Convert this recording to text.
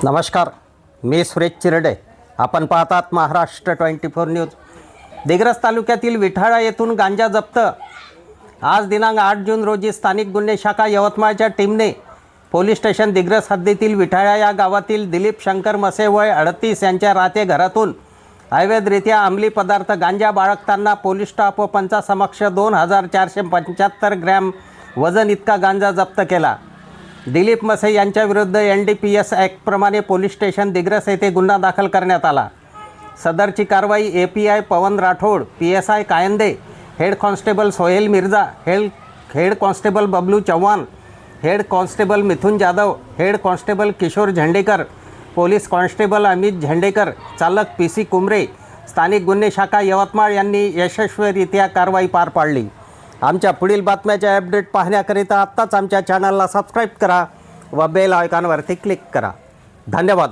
नमस्कार, मी सुरेश चिरडे. आपण पाहतात महाराष्ट्र 24 न्यूज. दिग्रस तालुक्यातील विठाळा येथून गांजा जप्त. आज दिनांक 8 जून रोजी स्थानिक गुन्हे शाखा यवतमाळच्या टीमने पोलीस स्टेशन दिग्रस हद्दीतील विठाळा या गावातील दिलीप शंकर मसे वय 38 यांच्या राहते घरातून अवैधरित्या अंमली पदार्थ गांजा बाळगताना पोलीस स्टाफ व पंचासमक्ष 2475 ग्रॅम वजन इतका गांजा जप्त केला. दिलीप मसे यांच्या विरुद्ध NDPS ॲक्ट प्रमाणे पोलीस स्टेशन दिग्रस येथे गुन्हा दाखल करण्यात आला. सदरची कारवाई API Pawan Rathod, PSI Kayande, head constable Sohel Mirza, head constable Bablu Chavan, head constable Mithun Jadhav, head constable Kishor Zendekar, police constable Amit Zendekar, चालक PC कुमरे, स्थानिक गुन्हे शाखा यवतमाळ यांनी यशस्वीरित्या कारवाई पार पाडली. आमच्या पुढील बातम्याचे अपडेट पाहण्याकरिता आत्ताच आमच्या चॅनलला सबस्क्राईब करा व बेल आयकॉनवरती क्लिक करा. धन्यवाद.